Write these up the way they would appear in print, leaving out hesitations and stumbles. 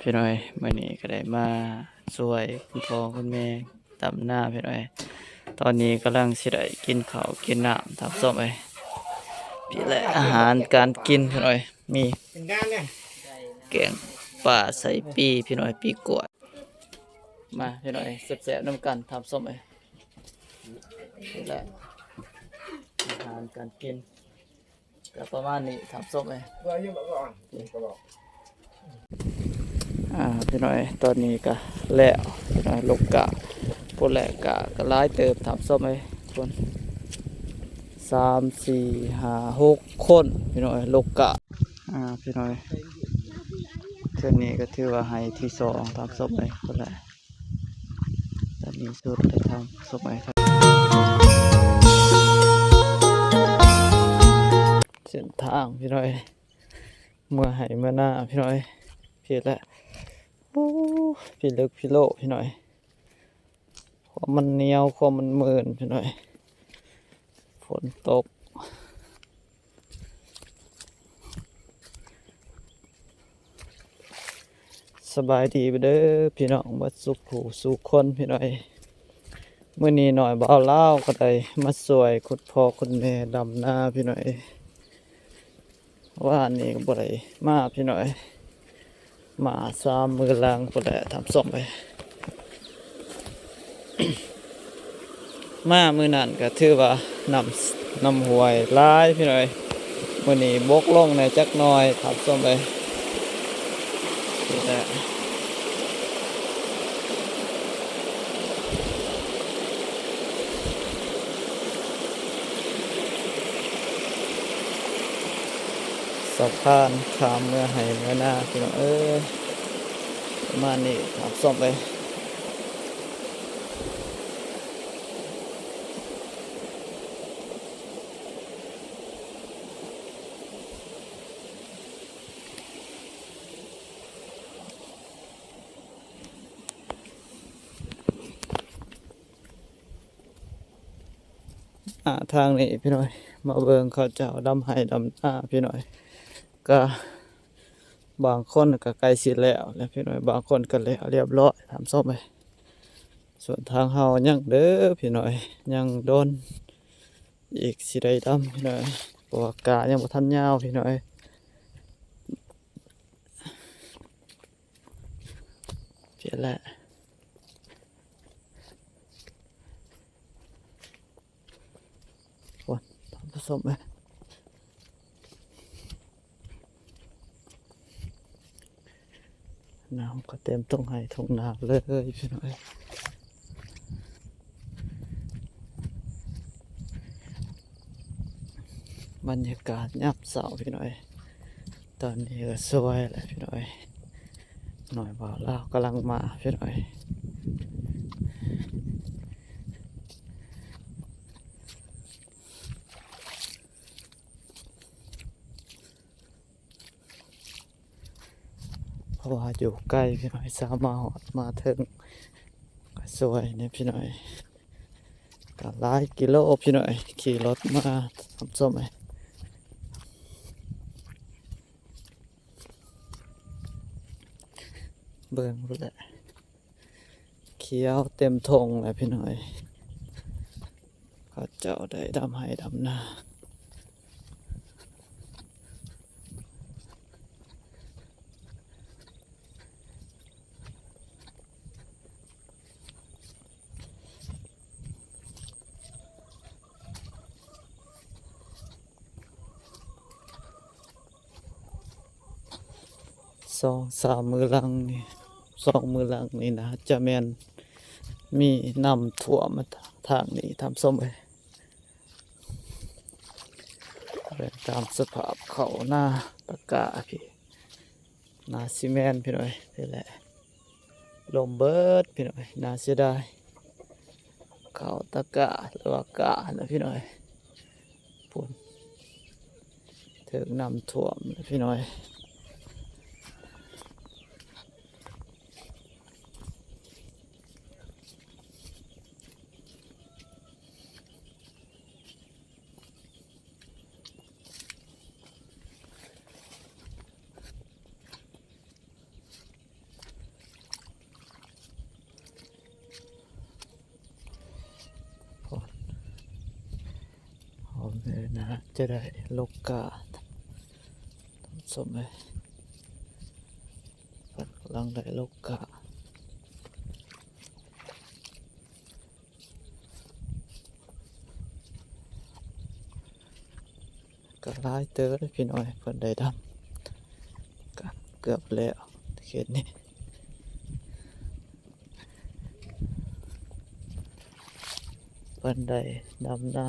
พี่น้อยมื่อนี้ก็ได้มาช่วยคุณพ่อคุณแม่ตำหน้าพี่น้อยตอนนี้กำลังสิได้กินข้าวกินน้ำทับส้มไปพี่แหละอาหารการกินพี่น้อยมีเป็นด้านเนี่ยแกงป่าใส่ปีพี่น้อยปีกวดมาพี่น้อยแซ่บๆน้ำกันทับส้มไปพี่แหละอาหารการกินก็ประมาณนี้ทับส้มไป เราอยู่มาก่อนก็บอกพี่น้อยตอนนี้ก็แล้วพี่น้อยลูกกะผู้แหลกกะก็ร้ายเติบทับส้มไปคน3 4 5 6 คนพี่น้อยลูกกะพี่น้อยเท่านี้ก็ถือว่าให้ที่2ทับส้มไปคนแหละตอนนี้สุดได้ทำส้มไปครับเส้นทางพี่น้อยเมื่อให้เมื่อหน้าพี่น้อยพี่แหละโอ้พี่ลึกพี่โลพี่หน่อยความมันเหนียวความมันเมินพี่หน่อยฝนตกสบายดีไปเด้อพี่น้องบัดสุขหูสุขคนพี่หน่อยเมื่อนี้หน่อยบ่าวเล่าก็ได้มาสวยคุณพ่อคุณแม่ดำหน้าพี่หน่อยว่านี่ก็บ่ได้มาพี่หน่อยมา3 มือลังก็ได้ทำส่งไป มามือนั่นก็ถือว่านำหวยร้ายพี่หน่อยวันนี้บกลงในจักหน่อยทับส้มไปนี่แหละสะพานข้ามเมื่อให้เมื่อหน้าพี่น้องประมาณนี้ทับส้มไปทางนี้พี่หน่อยมาเบิ่งเขาเจ้าดำให้ดำหน้าพี่หน่อยก็บางคนก็ใกล้สิแล้วพี่หน่อยบางคนก็แล้วเรียบร้อยทำส้มไปส่วนทางเฮายังเด้อพี่หน่อยยังโดนอีกสิได้ดำพี่หน่อยเพราะว่ากายังบ่ทันยาวพี่หน่อยเพียแหละฝนผสมไหมน้ำก็เต็มตรงให้ทงนาเลยพี่หน่อยบรรยากาศยับเสาพี่หน่อยตอนนี้ก็สวยแหละพี่หน่อยหน่อยบ่าวลาวกำลังมาพี่หน่อยเพราะว่าอยู่ใกล้พี่หน่อยสามารถมาถึงก็สวยเนี่ยพี่หน่อยก็หลายกิโลพี่หน่อยขี่รถมาทำส้มไหมเบิ่งรู้แหละเขียวเต็มทงเลยพี่หน่อยเขาเจ้าได้ดำให้ดำนา2 3 มือหลังนี่2 มือหลังนี่นะจะแมนมีน้ำท่วมมาทางนี้ทำส้มไปเป็นตามสภาพเขาหน้าตะกาพี่หน้าซีเมนต์พี่หน่อยนี่แหละลมเบิดพี่หน่อยน่าเสียดายเขาตะกาหรือว่ากานะพี่หน่อยพุ่นถึงน้ำท่วมนะพี่หน่อย นะจะได้โลกาสมเลยปัดกำลังได้โลกาก็หลายเตอเลยพี่น้อยเพิ่นได้ทำก็เกือบแล้วเขตนี้เพิ่นได้ดำหน้า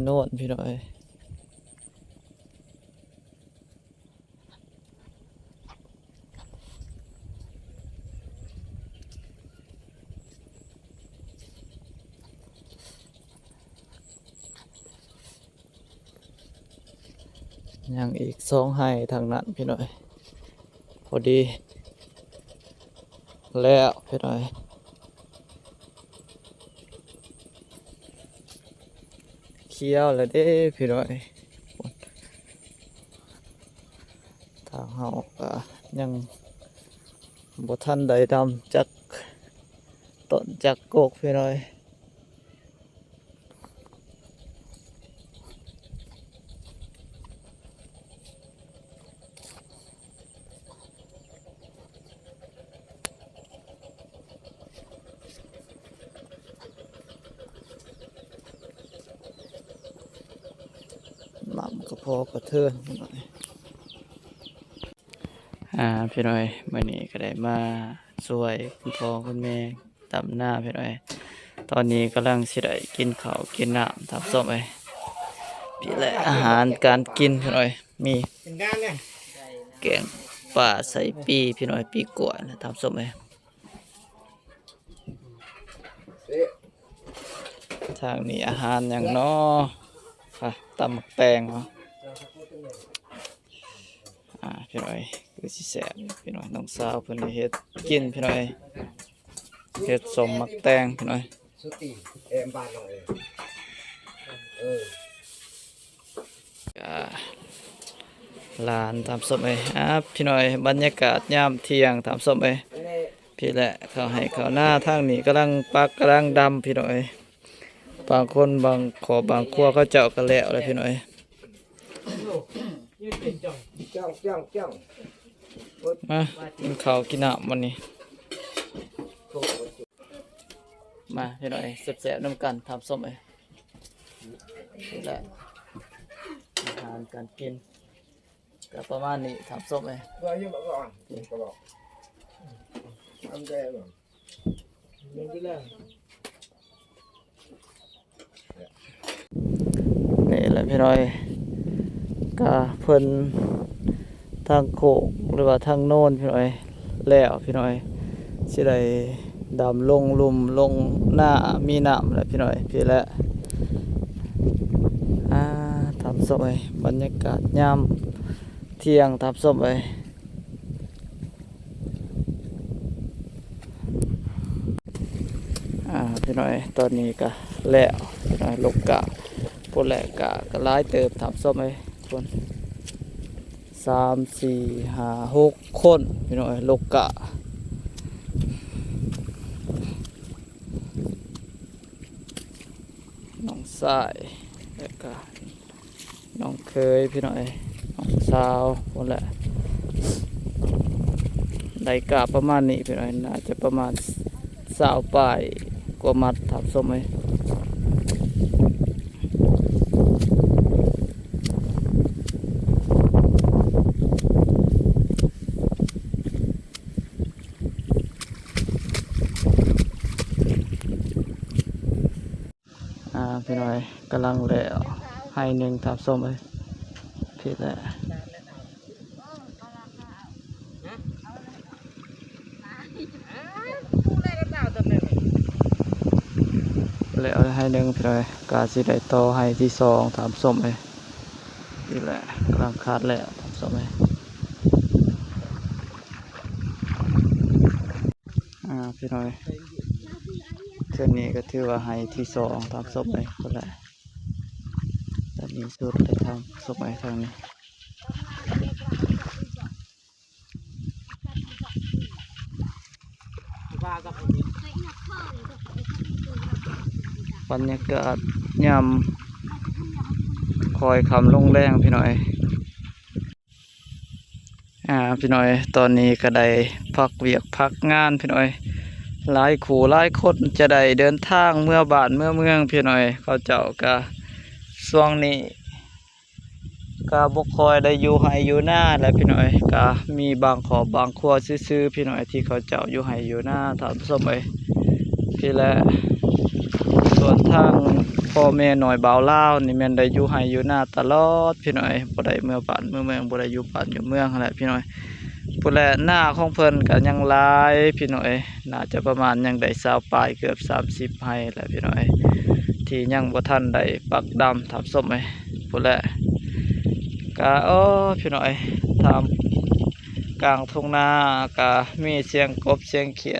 โน่นพี่น้อยยังอีก2ให้ทางนั้นพี่น้อยพอดีแล้วพี่น้อยเคี้ยวแล้วเด้พี่น้อยทางเฮาก็ยังบ่ทันได้ดำจักต้นจักโกกพี่น้อยน้ำก็พอกระเทือนพี่น้อยพี่น้อยมื้อนี้ก็ได้มาช่วยคุณพ่อคุณแม่ดำหน้าพี่น้อยตอนนี้กำลังสิได้กินข้าวกินน้ำทับส้มพี่แหละอาหารการกินพี่น้อยมี เป็นด้านเนี่ย แกงป่าใส่ปีพี่น้อยปีกล้วยนะทับส้มทางนี้อาหารอย่างน้อค่ะตำหมักแตงเนาะพี่น้อยคือสิแซ่บพี่น้อยน้องสาวเพิ่นได้เฮ็ดกินพี่น้อยเฮ็ดสมหมักแตงพี่น้อย สุตีเอ็มบานลงเลยหลานทำส้มพี่น้อยบรรยากาศยามเที่ยงทำส้มพี่แหละเขาให้เขาหน้าทางนี้กำลังปักกำลังดำพี่น้อยบางคนบางขอบางครัวเขาเจาะกันแล้วเลยพี่น้อยจ้องมากินข้าวกินน้ำวันนี้มาพี่น้อยแซ่บๆน้ำกันทำส้มนี่แหละอาหารการกินก็ประมาณนี้ทำส้มว่ายังบอกก่อนกระบอกทำใจหรอยังที่แรก นี่แหละพี่น้อยก็เพิ่นทางโขกหรือว่าทางโน้นพี่น้อยแล้วพี่น้อยสิได้ดำลงลุ่มลงหน้ามีน้ำแหละพี่น้อยพี่แหละทำส้มบรรยากาศยามเที่ยงทำส้มพี่น้อยตอนนี้ก็แล้วพี่น้อยลกกะพวกแหละกะก็หลายเติบทำส้มคน3 4 5 6คนพี่น้อยลกกะน้องสายแล้วก็น้องเคยพี่น้อยน้องสาวคนแหละได้กะประมาณนี้พี่น้อยน่าจะประมาณ20 ปลายกว่ามัดทำส้มพี่น้อยกำลังแล้วให้หนึ่งทับส้มพี่แหละแล้วให้หนึ่งพี่น้อยกาสิได้ต่อให้ที่2ทับส้มพี่แหละกำลังคัดแล้วทับส้มพี่น้อยเท่านี้ก็ถือว่าให้ที่2ทับส้มก็แหละตอนนี้สุดได้ทำส้มทางนี้ บรรยากาศยามคอยคำลงแรงพี่น้อยพี่น้อยตอนนี้ก็ได้พักเวียกพักงานพี่น้อยหลายขู่หลายคนจะได้เดินทางเมื่อบ้านเมื่อเมืองพี่น้อยเขาเจ้าก็ช่วงนี้ก็บ่คอยได้อยู่ไห้อยู่หน้าแหละพี่น้อยก็มีบางขอบบางครัวซื่อๆพี่น้อยที่เขาเจ้าอยู่ไห้อยู่หน้าถามสมัยพี่และส่วนทางพ่อแม่หน่อยบ่าวลาวนี่แม่นได้อยู่ไห้อยู่หน้าตลอดพี่น้อยบ่ได้เมื่อบ้านเมื่อเมืองบ่ได้อยู่บ้านอยู่เมืองนั่นแหละพี่น้อยผู้แลหน้าของเพิ่นก็ยังหลายพี่น้อยน่าจะประมาณยังได้20ปลายเกือบ30ไร่แหละพี่น้อยที่ยังบ่ทันได้ปักดำทับส้มไอ้ผู้แลก็พี่น้อยทำกลางทุ่งนาก็มีเสียงกบเสียงเขีย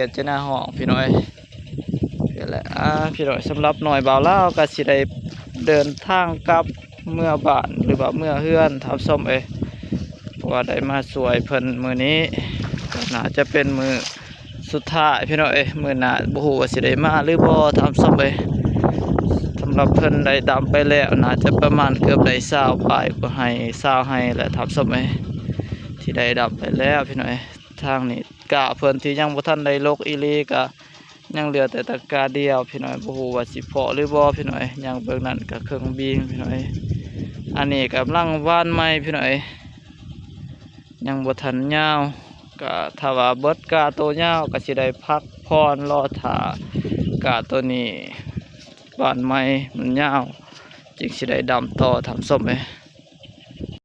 ดจะหน้าห้องพี่น้อยนี่แหละพี่น้อยสำหรับหน่อยบ่าวลาวก็สิได้เดินทางกลับเมื่อบ้านหรือว่าเมื่อเฮือนทับส้มเพราะว่าได้มาสวยเพิ่นมื้อนี้ก็น่าจะเป็นมื้อสุดท้ายพี่น้อยมื้อหน้าบ่ฮู้ว่าสิได้มาหรือบ่ทับส้มสำหรับเพิ่นได้ดำไปแล้วน่าจะประมาณเกือบได้20ปลายกว่าให้20ให้และทับส้มที่ได้ดำไปแล้วพี่น้อยทางนี้กะเพิ่นที่ยังบ่ทันได้ลกอีหลีก็ยังเหลือแต่ตะกร้าเดียวพี่น้อยบ่ฮู้ว่าสิเพาะหรือบ่พี่น้อยยังเบิ่งนั่นก็เครื่องบินพี่น้อยอันนี้กำลังว่านไม้พี่น้อยยังบ่ทันยาวก็ถ้าว่าเบิดกาโตยาวก็สิได้พักพรรอท่ากาตัวนี้ว่านไม้มันยาวจึงสิได้ดำต่อทำส้ม